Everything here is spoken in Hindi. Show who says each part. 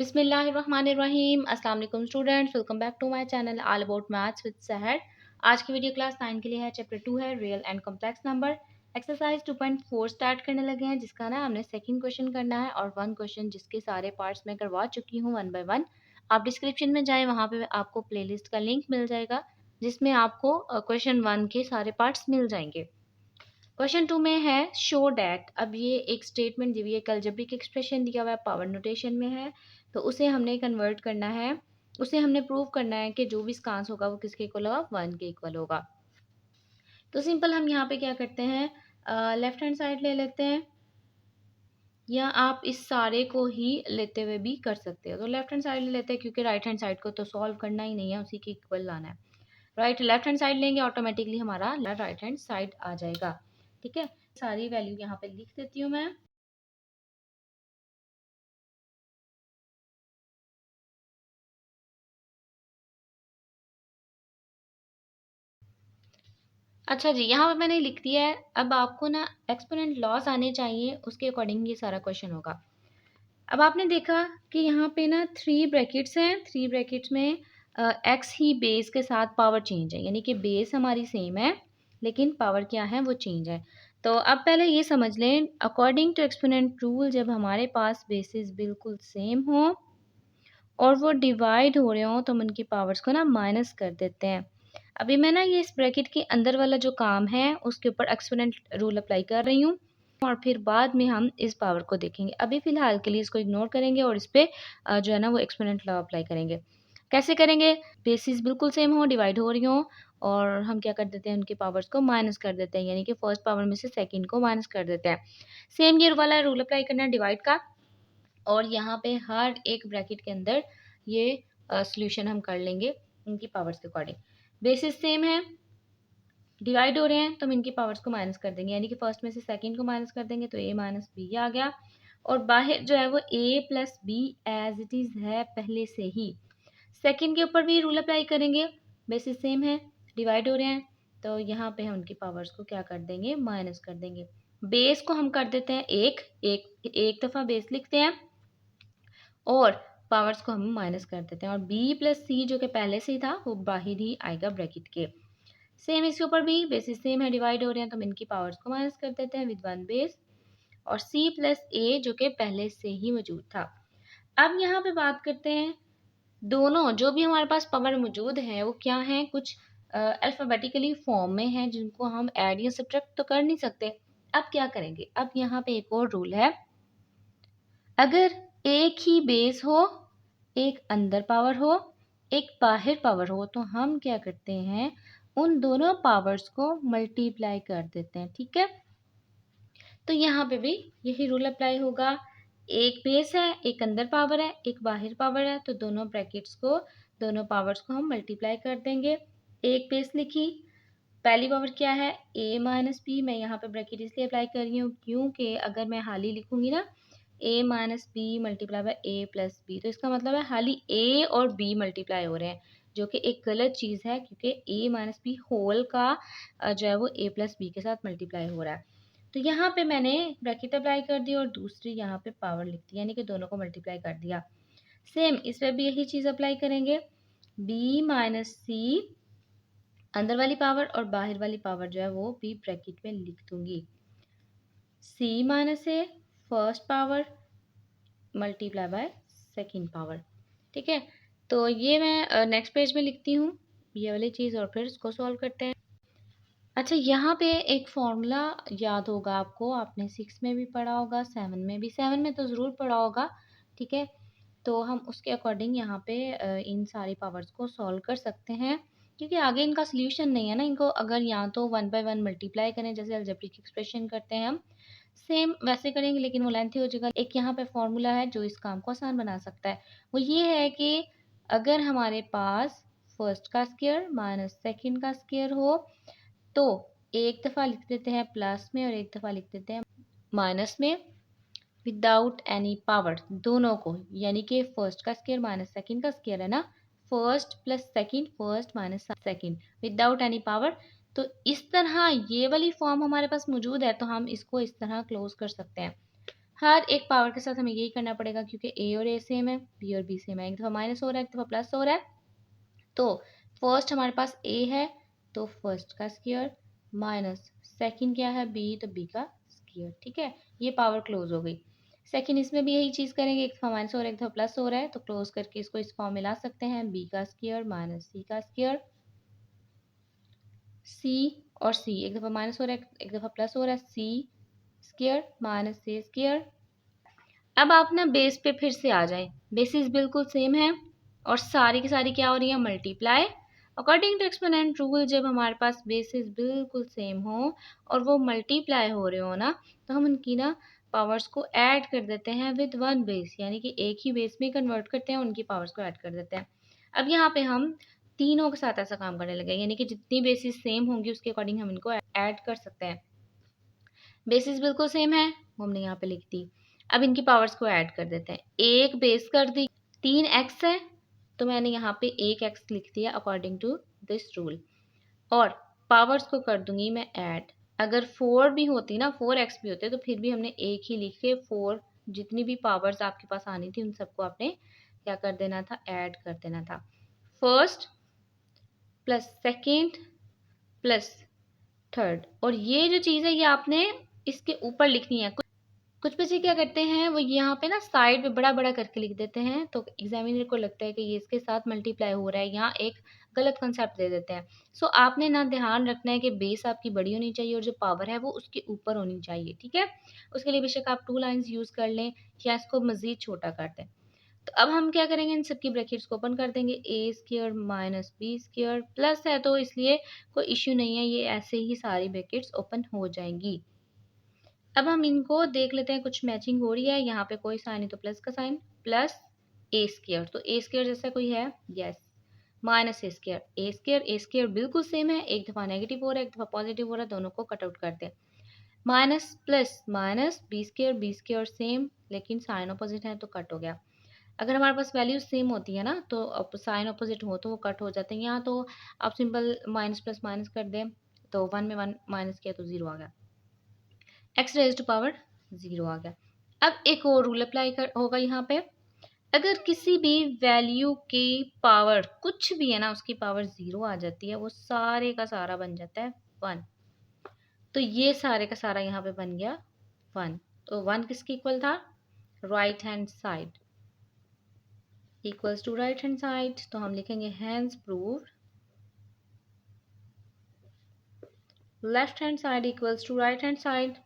Speaker 1: बिस्मिल्लाहिर्रहमानिर्रहीम। अस्सलाम वालेकुम students, welcome back to my channel all about maths with Sahar. आज की वीडियो क्लास 9 के लिए है। चैप्टर 2 है real and complex number. Exercise 2.4 start करने लगे हैं, जिसका ना हमने सेकंड क्वेश्चन करना है और वन क्वेश्चन जिसके सारे पार्ट्स मैं करवा चुकी हूँ वन बाय वन। आप डिस्क्रिप्शन में जाएँ, वहाँ पे आपको प्लेलिस्ट का लिंक मिल जाएगा जिसमें आपको क्वेश्चन 1 के सारे पार्ट्स मिल जाएंगे। क्वेश्चन 2 में है शो डैट। अब ये एक स्टेटमेंट दी हुई है, एक अलजेब्रिक एक्सप्रेशन दिया हुआ है, पावर नोटेशन में है, तो उसे हमने कन्वर्ट करना है, उसे हमने प्रूव करना है कि जो भी इसका आंसर होगा वो किसके इक्वल होगा, 1 के इक्वल होगा। तो सिंपल हम यहाँ पे क्या करते हैं, लेफ्ट हैंड साइड ले लेते हैं, या आप इस सारे को ही लेते हुए भी कर सकते हो। तो लेफ्ट हैंड साइड ले लेते हैं क्योंकि राइट हैंड साइड को तो सॉल्व करना ही नहीं है, उसी के इक्वल लाना है। राइट लेफ्ट हैंड साइड लेंगे, ऑटोमेटिकली हमारा राइट हैंड साइड आ जाएगा। ठीक है, सारी वैल्यू यहाँ पे लिख देती हूँ मैं। अच्छा जी, यहाँ पे मैंने लिख दिया है। अब आपको ना एक्सपोनेंट लॉस आने चाहिए, उसके अकॉर्डिंग ये सारा क्वेश्चन होगा। अब आपने देखा कि यहाँ पे ना 3 ब्रैकेट्स हैं, 3 ब्रैकेट्स में एक्स ही बेस के साथ पावर चेंज है, यानी कि बेस हमारी सेम है लेकिन पावर क्या है वो चेंज है। तो अब पहले ये समझ लें, अकॉर्डिंग टू एक्सपोनेंट रूल, जब हमारे पास बेसिस बिल्कुल सेम हो और वो डिवाइड हो रहे हो तो हम उनकी पावर्स को ना माइनस कर देते हैं। अभी मैं ना ये इस ब्रैकेट के अंदर वाला जो काम है उसके ऊपर एक्सपोनेंट रूल अप्लाई कर रही हूँ और फिर बाद में हम इस पावर को देखेंगे। अभी फ़िलहाल के लिए इसको इग्नोर करेंगे और इस पर जो है ना वो एक्सपोनेंट लॉ अप्लाई करेंगे। कैसे करेंगे, बेसिस बिल्कुल सेम हो, डिवाइड हो रही हो और हम क्या कर देते हैं, उनकी पावर्स को माइनस कर देते हैं, यानी कि फर्स्ट पावर में से सेकंड को माइनस कर देते हैं। सेम ये वाला रूल अप्लाई करना है डिवाइड का, और यहाँ पे हर एक ब्रैकेट के अंदर ये सॉल्यूशन हम कर लेंगे इनकी पावर्स के अकॉर्डिंग। बेसिस सेम है, डिवाइड हो रहे हैं, तो हम इनकी पावर्स को माइनस कर देंगे, यानी कि फर्स्ट में से सेकंड को माइनस कर देंगे तो a माइनस बी आ गया। और बाहर जो है वो a plus B as it is है पहले से ही। सेकंड के ऊपर भी रूल अप्लाई करेंगे, बेसिस सेम है, डिवाइड हो रहे हैं, तो यहाँ पे हम उनकी पावर्स को क्या कर देंगे, माइनस कर देंगे। बेस को हम कर देते हैं एक दफ़ा बेस लिखते हैं और पावर्स को हम माइनस कर देते हैं, और b प्लस सी जो कि पहले से ही था वो बाहर ही आएगा ब्रैकेट के। सेम इसके ऊपर भी बेसिस सेम है, डिवाइड हो रहे हैं, तो हम इनकी पावर्स को माइनस कर देते हैं विद वन बेस, और c प्लस a जो कि पहले से ही मौजूद था। अब यहाँ पे बात करते हैं, दोनों जो भी हमारे पास पावर मौजूद है वो क्या है, कुछ अल्फ़ाबेटिकली फॉर्म में है जिनको हम ऐड या सब्ट्रैक्ट तो कर नहीं सकते। अब क्या करेंगे, अब यहाँ पे एक और रूल है, अगर एक ही बेस हो, एक अंदर पावर हो, एक बाहर पावर हो, तो हम क्या करते हैं, उन दोनों पावर्स को मल्टीप्लाई कर देते हैं। ठीक है, तो यहाँ पे भी यही रूल अप्लाई होगा। एक बेस है, एक अंदर पावर है, एक बाहर पावर है, तो दोनों ब्रैकेट्स को, दोनों पावर्स को हम मल्टीप्लाई कर देंगे। एक बेस लिखी, पहली पावर क्या है, a माइनस बी। मैं यहाँ पे ब्रैकेट इसलिए अप्लाई कर रही हूँ क्योंकि अगर मैं हाली लिखूंगी ना a minus B multiply by a plus B, तो इसका मतलब है हाली a और b मल्टीप्लाई हो रहे हैं, जो कि एक गलत चीज़ है क्योंकि a माइनस बी होल का जो है वो a प्लस बी के साथ मल्टीप्लाई हो रहा है। तो यहाँ पे मैंने ब्रैकेट अप्लाई कर दी और दूसरी यहाँ पे पावर लिख दी, यानी कि दोनों को मल्टीप्लाई कर दिया। सेम इस पर भी यही चीज़ अप्लाई करेंगे, b माइनस सी अंदर वाली पावर और बाहर वाली पावर जो है वो भी ब्रैकेट में लिख दूंगी, c minus A first power multiply by second power. ठीक है, तो ये मैं नेक्स्ट पेज में लिखती हूँ ये वाली चीज़ और फिर इसको सॉल्व करते हैं। अच्छा, यहाँ पे एक फॉर्मूला याद होगा आपको, आपने 6 में भी पढ़ा होगा, 7 में भी, 7 में तो ज़रूर पढ़ा होगा। ठीक है, तो हम उसके अकॉर्डिंग यहाँ पे इन सारी पावर्स को सॉल्व कर सकते हैं, क्योंकि आगे इनका सोल्यूशन नहीं है ना, इनको अगर यहाँ तो 1 बाय 1 मल्टीप्लाई करें जैसे अलजेब्रिक एक्सप्रेशन करते हैं हम, सेम वैसे करेंगे लेकिन वो लेंथी हो जाएगा। एक यहाँ पे फॉर्मूला है जो इस काम को आसान बना सकता है, वो ये है कि अगर हमारे पास फर्स्ट का स्क्वायर माइनस सेकेंड का स्क्वायर हो तो एक दफ़ा लिख देते हैं प्लस में और एक दफ़ा लिख देते हैं माइनस में विदाउट एनी पावर, दोनों को, यानी कि फर्स्ट का स्क्वायर माइनस सेकंड का स्क्वायर है ना, first plus second, first minus second without any power. तो इस तरह ये वाली फॉर्म हमारे पास मौजूद है, तो हम इसको इस तरह क्लोज कर सकते हैं। हर एक पावर के साथ हमें यही करना पड़ेगा क्योंकि ए और ए सेम है, बी और बी सेम है। एक दफ़ा माइनस हो रहा है, एक दफ़ा प्लस हो रहा है। तो फर्स्ट हमारे पास ए है तो फर्स्ट का स्क्वायर माइनस सेकंड क्या है बी, तो बी का स्क्वायर। ठीक है, ये पावर क्लोज हो गई। सेकंड इसमें भी यही चीज़ करेंगे, एक दफ़ा माइनस हो रहा है, एक दफ़ा प्लस हो रहा है, तो क्लोज करके इसको इस फॉर्म में ला सकते हैं, बी का स्क्वायर माइनस सी का स्क्वायर। सी और सी, एक दफ़ा माइनस हो रहा है, एक दफ़ा प्लस हो रहा है, सी स्क्वायर माइनस सी स्क्वायर। अब आप ना बेस पे फिर से आ जाएं, बेसिस बिल्कुल सेम है और सारी की सारी क्या हो रही है, multiply. According to exponent rule जब हमारे पास बेसिस बिल्कुल सेम हो और वो मल्टीप्लाई हो रहे हो ना, तो हम उनकी ना पावर्स को ऐड कर देते हैं विद वन बेस, यानी कि एक ही बेस में कन्वर्ट करते हैं, उनकी पावर्स को ऐड कर देते हैं। अब यहाँ पे हम तीनों के साथ ऐसा काम करने लगे, यानी कि जितनी बेसिस सेम होंगी उसके अकॉर्डिंग हम इनको ऐड कर सकते हैं। बेसिस बिल्कुल सेम है, वो हमने यहाँ पे लिख दी। अब इनकी पावर्स को ऐड कर देते हैं, एक बेस कर दी, 3x है तो मैंने यहाँ पे 1x लिख दिया अकॉर्डिंग टू दिस रूल, और पावर्स को कर दूंगी मैं ऐड। अगर 4 भी होती ना, 4x भी होते तो फिर भी हमने एक ही लिख के 4 जितनी भी पावर्स आपके पास आनी थी उन सबको आपने क्या कर देना था, ऐड कर देना था। First plus second plus third, और ये जो चीज़ है ये आपने इसके ऊपर लिखनी है। कुछ बच्चे क्या करते हैं, वो यहाँ पे ना साइड पे बड़ा बड़ा करके लिख देते हैं, तो एग्जामिनर को लगता है कि ये इसके साथ मल्टीप्लाई हो रहा है, यहाँ एक गलत कंसेप्ट दे देते हैं। सो आपने ना ध्यान रखना है कि बेस आपकी बड़ी होनी चाहिए और जो पावर है वो उसके ऊपर होनी चाहिए। ठीक है, उसके लिए बेशक आप 2 लाइन्स यूज़ कर लें या इसको मज़ीद छोटा कर दें। तो अब हम क्या करेंगे, इन सबकी ब्रैकेट्स को ओपन कर देंगे, A square minus B square, plus है तो इसलिए कोई इश्यू नहीं है, ये ऐसे ही सारी ब्रैकेट्स ओपन हो जाएंगी। अब हम इनको देख लेते हैं कुछ मैचिंग हो रही है, यहाँ पे कोई साइन है तो प्लस का साइन, प्लस ए स्क्वायर, तो ए स्क्वायर जैसा कोई है, यस, माइनस ए स्क्वायर बिल्कुल सेम है, एक दफ़ा नेगेटिव हो रहा है एक दफ़ा पॉजिटिव हो रहा है, दोनों को कट आउट करते हैं। Minus plus minus B square same, लेकिन साइन अपोजिट है तो कट हो गया। अगर हमारे पास वैल्यू सेम होती है ना तो साइन अपोजिट हो तो वो कट हो जाते हैं। यहाँ तो आप सिंपल माइनस प्लस माइनस कर दें, तो 1 में 1 माइनस किया तो 0 आ गया, एक्स रेज टू पावर 0 आ गया। अब एक और रूल अप्लाई होगा यहाँ पे, अगर किसी भी वैल्यू की पावर कुछ भी है ना उसकी पावर 0 आ जाती है, वो सारे का सारा बन जाता है 1। तो ये सारे का सारा यहाँ पे बन गया 1। तो 1 किसके इक्वल था, right hand side, equals to right hand side, तो हम लिखेंगे hence proved left hand side equals to right hand side.